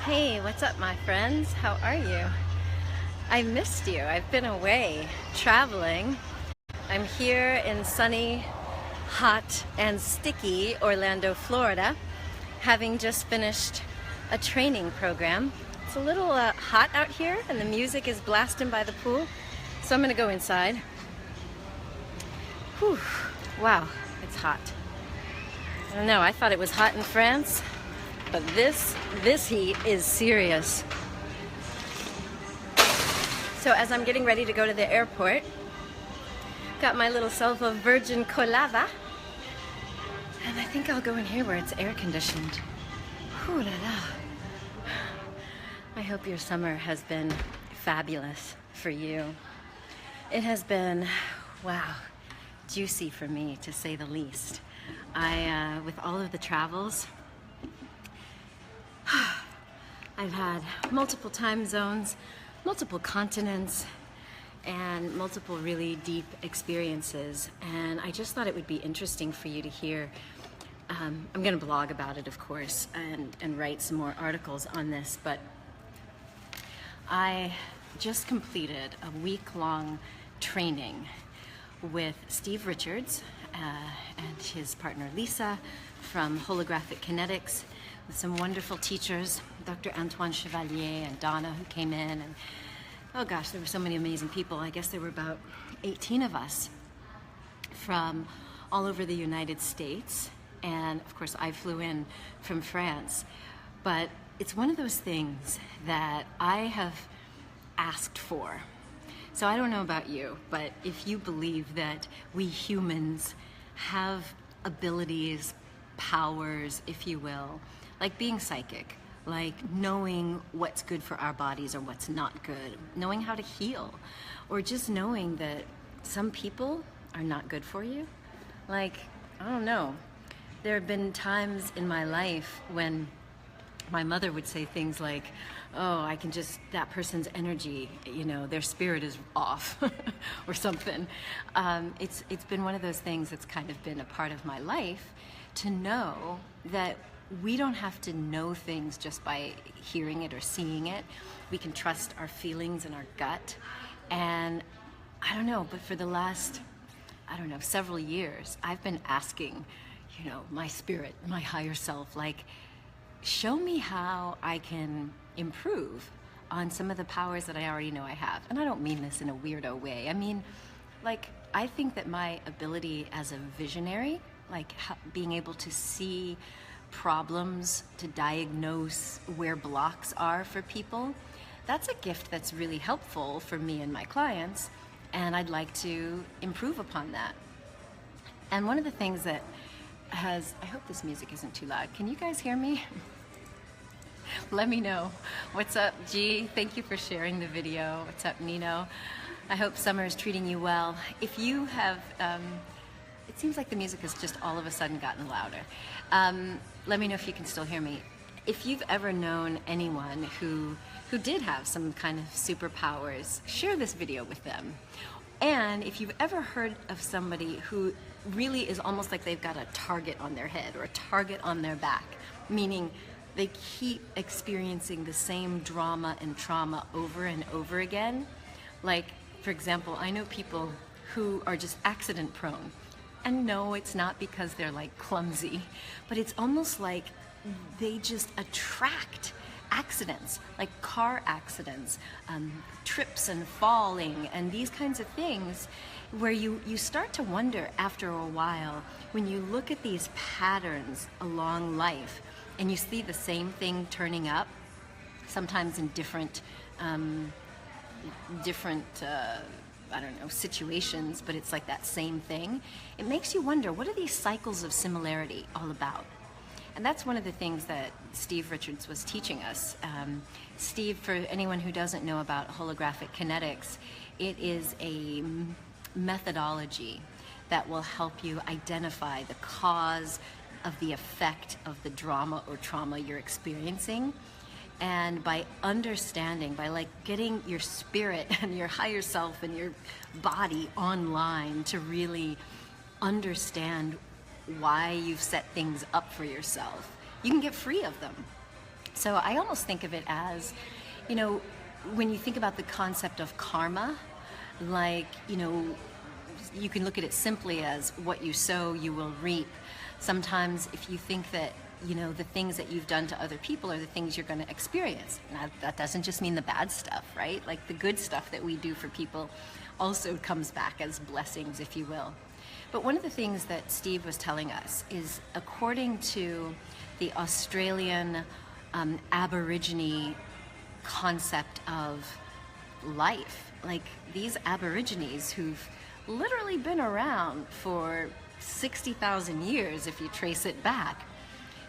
Hey, what's up, my friends? How are you? I missed you. I've been away traveling. I'm here in sunny, hot, and sticky Orlando, Florida, having just finished a training program. It's a little hot out here, and the music is blasting by the pool, so I'm gonna go inside. Whew. Wow, it's hot. I don't know, I thought it was hot in France, but this heat is serious. So as I'm getting ready to go to the airport, got my little self a virgin colada, and I think I'll go in here where it's air conditioned. Ooh la la. I hope your summer has been fabulous for you. It has been, wow, juicy for me, to say the least. With all of the travels, I've had multiple time zones, multiple continents, and multiple really deep experiences. And I just thought it would be interesting for you to hear. I'm going to blog about it, of course, and write some more articles on this, but I just completed a week-long training with Steve Richards and his partner Lisa from Holographic Kinetics, with some wonderful teachers, Dr. Antoine Chevalier and Donna, who came in, and oh gosh, there were so many amazing people. I guess there were about 18 of us from all over the United States, and of course I flew in from France. But it's one of those things that I have asked for. So I don't know about you, but if you believe that we humans have abilities, powers, if you will, like being psychic, like knowing what's good for our bodies or what's not good, knowing how to heal, or just knowing that some people are not good for you. Like, I don't know, there have been times in my life when my mother would say things like, oh, I can just, that person's energy, you know, their spirit is off or something. It's been one of those things that's kind of been a part of my life, to know that we don't have to know things just by hearing it or seeing it. We can trust our feelings and our gut. And I don't know, but for the last, I don't know, several years, I've been asking, you know, my spirit, my higher self, like, show me how I can improve on some of the powers that I already know I have. And I don't mean this in a weirdo way. I mean, like, I think that my ability as a visionary, like being able to see problems, to diagnose where blocks are for people, that's a gift that's really helpful for me and my clients, and I'd like to improve upon that. And one of the things that has, I hope this music isn't too loud. Can you guys hear me? Let me know. What's up, G? Thank you for sharing the video. What's up, Nino? I hope summer is treating you well. If you have, it seems like the music has just all of a sudden gotten louder. Let me know if you can still hear me. If you've ever known anyone who did have some kind of superpowers, share this video with them. And if you've ever heard of somebody who really is almost like they've got a target on their head or a target on their back, meaning they keep experiencing the same drama and trauma over and over again. Like, for example, I know people who are just accident prone. And no, it's not because they're like clumsy, but it's almost like they just attract accidents, like car accidents, trips and falling, and these kinds of things, where you start to wonder after a while, when you look at these patterns along life and you see the same thing turning up, sometimes in different I don't know, situations, but it's like that same thing. It makes you wonder, what are these cycles of similarity all about? And that's one of the things that Steve Richards was teaching us. Steve, for anyone who doesn't know about holographic kinetics, it is a methodology that will help you identify the cause of the effect of the drama or trauma you're experiencing. And by understanding, by like getting your spirit and your higher self and your body online to really understand why you've set things up for yourself, you can get free of them. So I almost think of it as, when you think about the concept of karma, like, you can look at it simply as what you sow, you will reap. Sometimes if you think that, the things that you've done to other people are the things you're going to experience. Now, that doesn't just mean the bad stuff, right? Like the good stuff that we do for people also comes back as blessings, if you will. But one of the things that Steve was telling us is, according to the Australian Aborigine concept of life, like these Aborigines who've literally been around for 60,000 years, if you trace it back,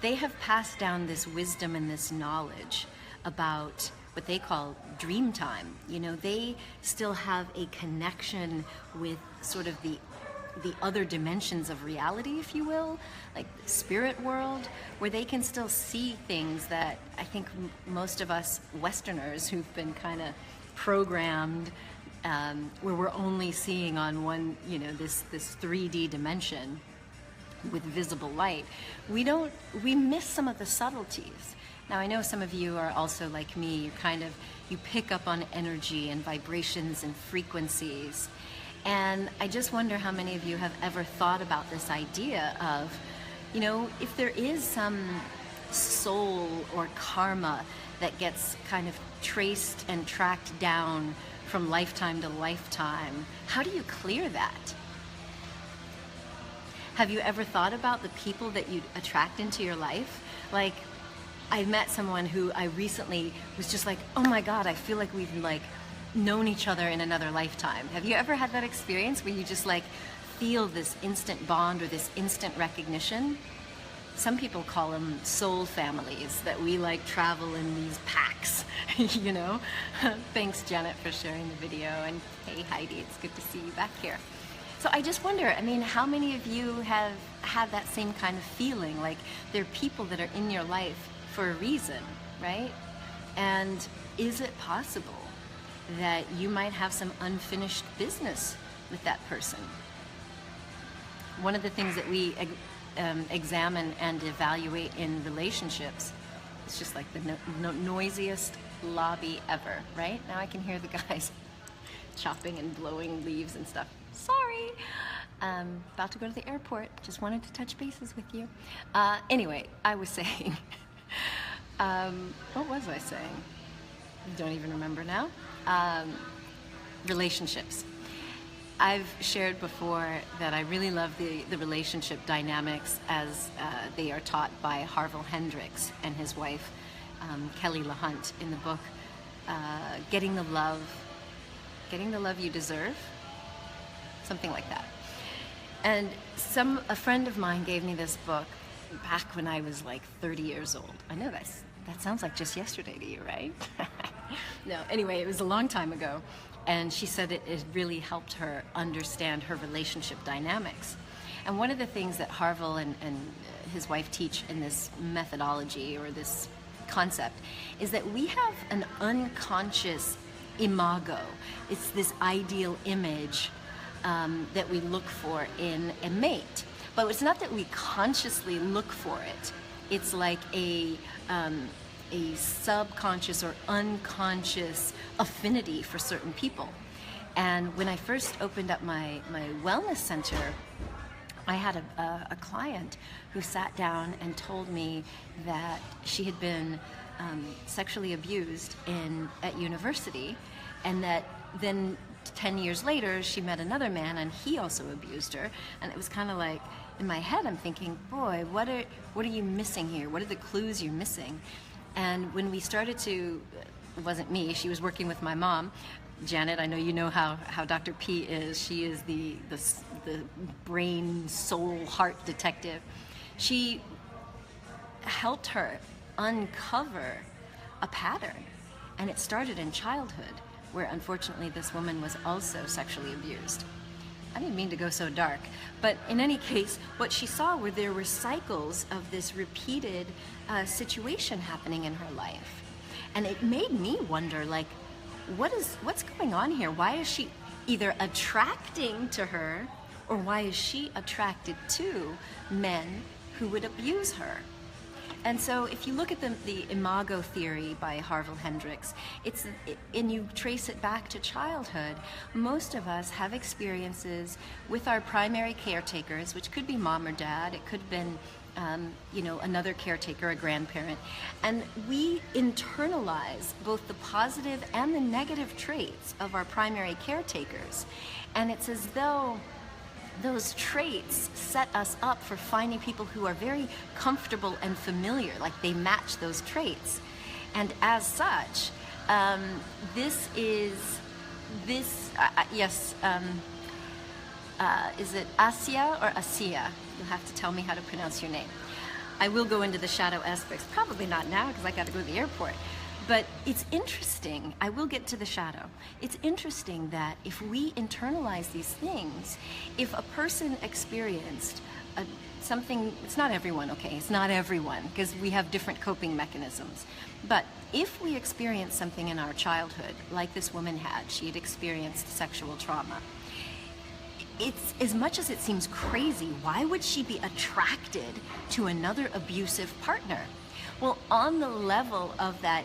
they have passed down this wisdom and this knowledge about what they call dream time. They still have a connection with sort of the other dimensions of reality, if you will, like the spirit world, where they can still see things that I think most of us Westerners who've been kind of programmed, where we're only seeing on one, this 3D dimension with visible light, we miss some of the subtleties. Now, I know some of you are also like me, you pick up on energy and vibrations and frequencies. And I just wonder how many of you have ever thought about this idea of, if there is some soul or karma that gets kind of traced and tracked down from lifetime to lifetime, how do you clear that? Have you ever thought about the people that you attract into your life? Like, I met someone who I recently was just like, oh my God, I feel like we've known each other in another lifetime. Have you ever had that experience where you just feel this instant bond or this instant recognition? Some people call them soul families, that we travel in these packs, Thanks, Janet, for sharing the video, and hey, Heidi, it's good to see you back here. So I just wonder, how many of you have had that same kind of feeling, like there are people that are in your life for a reason, right? And is it possible that you might have some unfinished business with that person? One of the things that we examine and evaluate in relationships, it's just like the noisiest lobby ever, right? Now I can hear the guys chopping and blowing leaves and stuff. Sorry. About to go to the airport. Just wanted to touch bases with you. Anyway, I was saying, what was I saying? Don't even remember now. Relationships. I've shared before that I really love the relationship dynamics as they are taught by Harville Hendrix and his wife, Kelly LaHunt, in the book, Getting the Love You Deserve, something like that. And a friend of mine gave me this book back when I was 30 years old. I know that sounds like just yesterday to you, right? No, anyway, it was a long time ago. And she said it really helped her understand her relationship dynamics. And one of the things that Harville and his wife teach in this methodology or this concept is that we have an unconscious imago. It's this ideal image that we look for in a mate. But it's not that we consciously look for it. It's like a subconscious or unconscious affinity for certain people. And when I first opened up my wellness center, I had a client who sat down and told me that she had been sexually abused at university, and that then 10 years later she met another man and he also abused her. And it was kind of like, in my head I'm thinking, boy, what are you missing here? What are the clues you're missing? And when we started to, it wasn't me, she was working with my mom, Janet. I know you know how Dr. P is. She is the brain, soul, heart detective. She helped her uncover a pattern, and it started in childhood, where unfortunately this woman was also sexually abused. I didn't mean to go so dark, but in any case, what she saw were there were cycles of this repeated situation happening in her life. And it made me wonder, what's going on here? Why is she either attracting to her, or why is she attracted to men who would abuse her? And so if you look at the Imago theory by Harville Hendricks, and you trace it back to childhood, most of us have experiences with our primary caretakers, which could be mom or dad, it could have been another caretaker, a grandparent, and we internalize both the positive and the negative traits of our primary caretakers. And it's as though those traits set us up for finding people who are very comfortable and familiar, like they match those traits. And as such, is it Asia or Asia? You'll have to tell me how to pronounce your name. I will go into the shadow aspects, probably not now because I got to go to the airport. But it's interesting, I will get to the shadow. It's interesting that if we internalize these things, if a person experienced something, it's not everyone, okay, it's not everyone, because we have different coping mechanisms. But if we experience something in our childhood, like this woman had, she had experienced sexual trauma, it's, as much as it seems crazy, why would she be attracted to another abusive partner? Well, on the level of that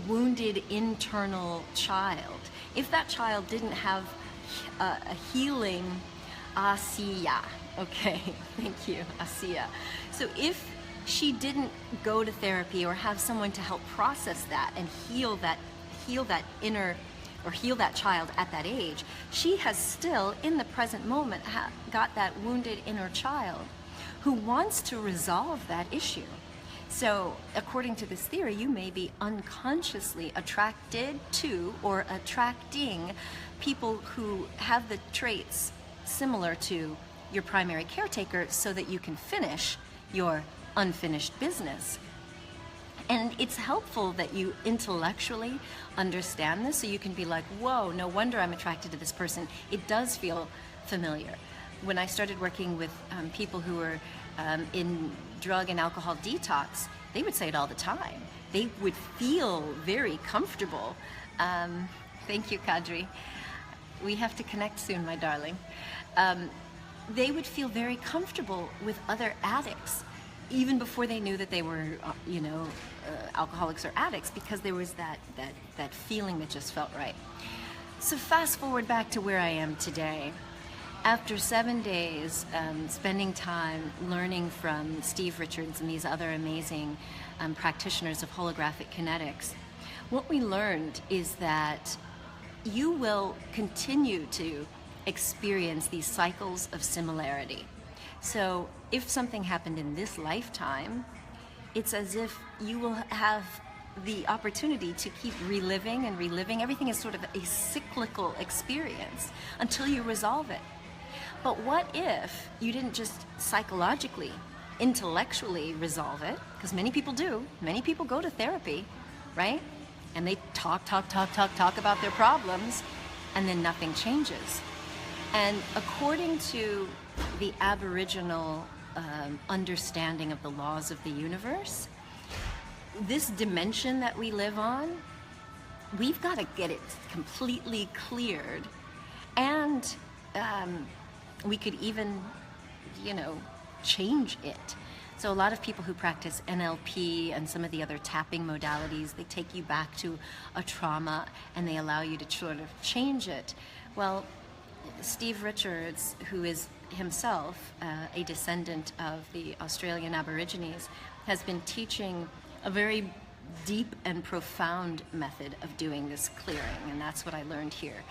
wounded internal child, if that child didn't have a healing Asiya, okay, thank you, Asiya. So if she didn't go to therapy or have someone to help process that and heal that inner, or heal that child at that age, she has still, in the present moment, got that wounded inner child who wants to resolve that issue. So, according to this theory, you may be unconsciously attracted to or attracting people who have the traits similar to your primary caretaker so that you can finish your unfinished business. And it's helpful that you intellectually understand this so you can be like, whoa, no wonder I'm attracted to this person. It does feel familiar. When I started working with people who were in drug and alcohol detox, they would say it all the time. They would feel very comfortable. Thank you, Kadri. We have to connect soon, my darling. They would feel very comfortable with other addicts, even before they knew that they were, alcoholics or addicts, because there was that feeling that just felt right. So fast forward back to where I am today. After 7 days spending time learning from Steve Richards and these other amazing practitioners of holographic kinetics, what we learned is that you will continue to experience these cycles of similarity. So if something happened in this lifetime, it's as if you will have the opportunity to keep reliving and reliving. Everything is sort of a cyclical experience until you resolve it. But what if you didn't just psychologically, intellectually resolve it? Because many people do. Many people go to therapy, right? And they talk about their problems, and then nothing changes. And according to the Aboriginal understanding of the laws of the universe, this dimension that we live on, we've got to get it completely cleared. And we could even, change it. So a lot of people who practice NLP and some of the other tapping modalities, they take you back to a trauma and they allow you to sort of change it. Well, Steve Richards, who is himself a descendant of the Australian Aborigines, has been teaching a very deep and profound method of doing this clearing, and that's what I learned here.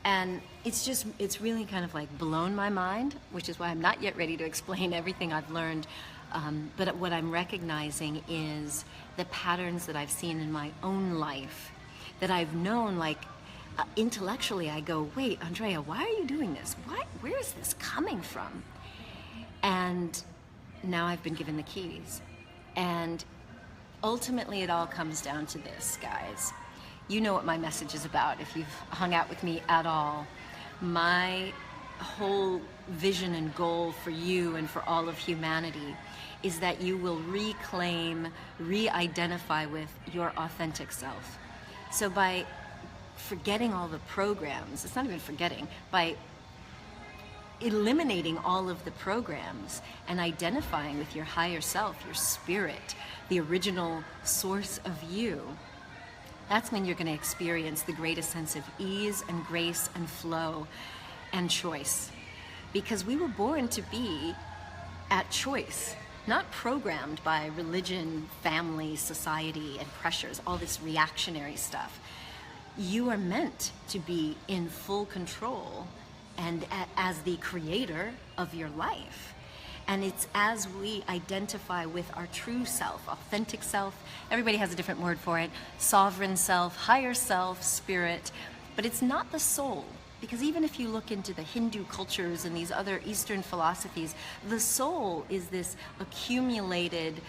And it's really kind of like blown my mind, which is why I'm not yet ready to explain everything I've learned. But what I'm recognizing is the patterns that I've seen in my own life, that I've known, like, intellectually I go, wait, Andrea, why are you doing this? Where is this coming from? And now I've been given the keys. And ultimately it all comes down to this, guys. You know what my message is about if you've hung out with me at all. My whole vision and goal for you and for all of humanity is that you will reclaim, re-identify with your authentic self. So by forgetting all the programs, it's not even forgetting, by eliminating all of the programs and identifying with your higher self, your spirit, the original source of you, that's when you're going to experience the greatest sense of ease and grace and flow and choice. Because we were born to be at choice, not programmed by religion, family, society, and pressures, all this reactionary stuff. You are meant to be in full control and as the creator of your life. And it's as we identify with our true self, authentic self, everybody has a different word for it, sovereign self, higher self, spirit, but it's not the soul. Because even if you look into the Hindu cultures and these other Eastern philosophies, the soul is this accumulated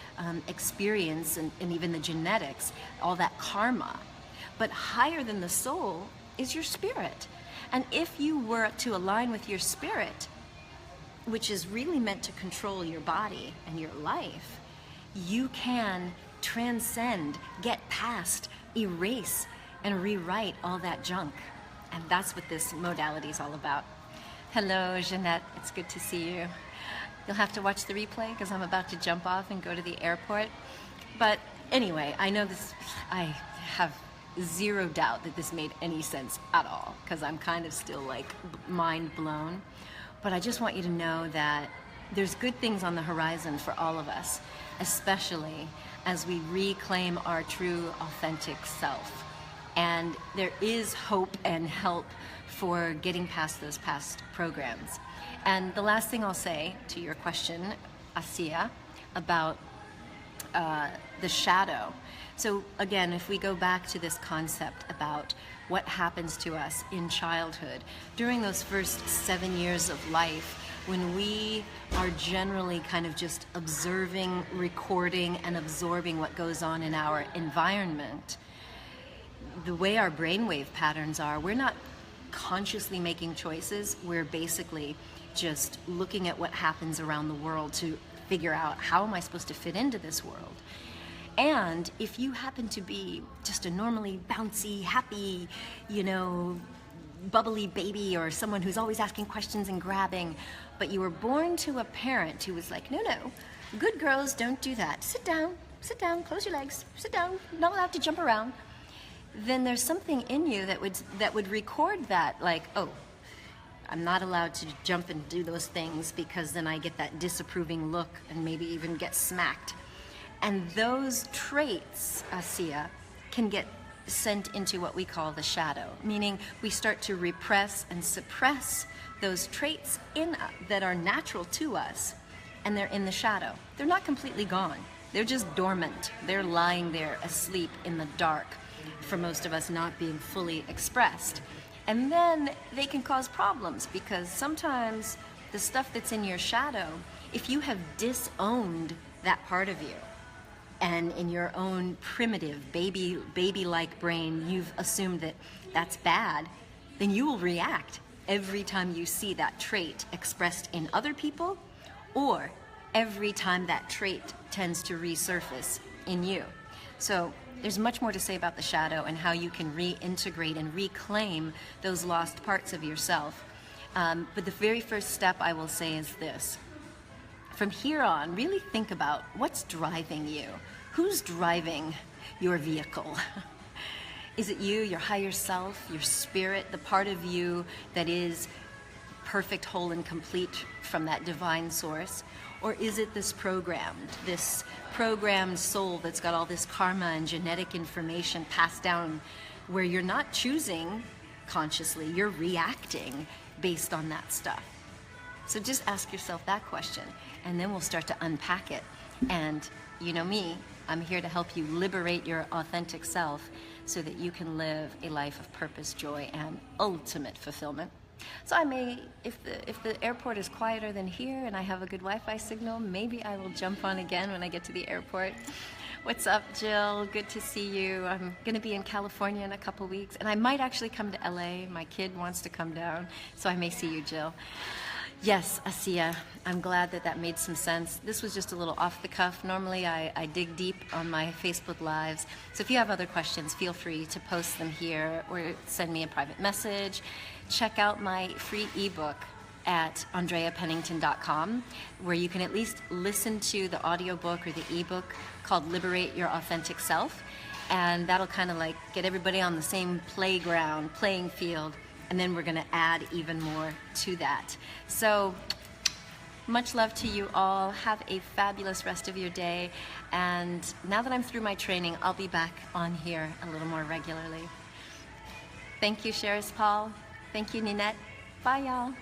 experience and even the genetics, all that karma. But higher than the soul is your spirit. And if you were to align with your spirit, which is really meant to control your body and your life, you can transcend, get past, erase, and rewrite all that junk. And that's what this modality is all about. Hello, Jeanette. It's good to see you. You'll have to watch the replay because I'm about to jump off and go to the airport. But anyway, I know this, I have zero doubt that this made any sense at all because I'm kind of still like mind blown. But I just want you to know that there's good things on the horizon for all of us, especially as we reclaim our true authentic self. And there is hope and help for getting past those past programs. And the last thing I'll say to your question, Asiya, about the shadow. So again, if we go back to this concept about what happens to us in childhood, during those first 7 years of life, when we are generally kind of just observing, recording, and absorbing what goes on in our environment, the way our brainwave patterns are, we're not consciously making choices. We're basically just looking at what happens around the world to figure out how am I supposed to fit into this world. And if you happen to be just a normally bouncy, happy, bubbly baby or someone who's always asking questions and grabbing, but you were born to a parent who was like, no, good girls don't do that. Sit down, close your legs, sit down, not allowed to jump around. Then there's something in you that would record that, like, oh, I'm not allowed to jump and do those things because then I get that disapproving look and maybe even get smacked. And those traits, Asiya, can get sent into what we call the shadow, meaning we start to repress and suppress those traits that are natural to us, and they're in the shadow. They're not completely gone. They're just dormant. They're lying there asleep in the dark, for most of us not being fully expressed. And then they can cause problems because sometimes the stuff that's in your shadow, if you have disowned that part of you, and in your own primitive baby-like brain, you've assumed that that's bad, then you will react every time you see that trait expressed in other people, or every time that trait tends to resurface in you. So there's much more to say about the shadow and how you can reintegrate and reclaim those lost parts of yourself. But the very first step I will say is this. From here on, really think about what's driving you. Who's driving your vehicle? Is it you, your higher self, your spirit, the part of you that is perfect, whole, and complete from that divine source? Or is it this programmed soul that's got all this karma and genetic information passed down where you're not choosing consciously, you're reacting based on that stuff? So just ask yourself that question, and then we'll start to unpack it. And you know me, I'm here to help you liberate your authentic self so that you can live a life of purpose, joy, and ultimate fulfillment. So I may, if the airport is quieter than here and I have a good Wi-Fi signal, maybe I will jump on again when I get to the airport. What's up, Jill? Good to see you. I'm going to be in California in a couple weeks, and I might actually come to LA. My kid wants to come down, so I may see you, Jill. Yes, Asiya, I'm glad that made some sense. This was just a little off the cuff. Normally I dig deep on my Facebook Lives. So if you have other questions, feel free to post them here or send me a private message. Check out my free ebook, at andreapennington.com, where you can at least listen to the audiobook or the ebook called Liberate Your Authentic Self. And that'll kind of like get everybody on the same playing field. And then we're going to add even more to that. So much love to you all. Have a fabulous rest of your day. And now that I'm through my training, I'll be back on here a little more regularly. Thank you, Cherise Paul. Thank you, Ninette. Bye, y'all.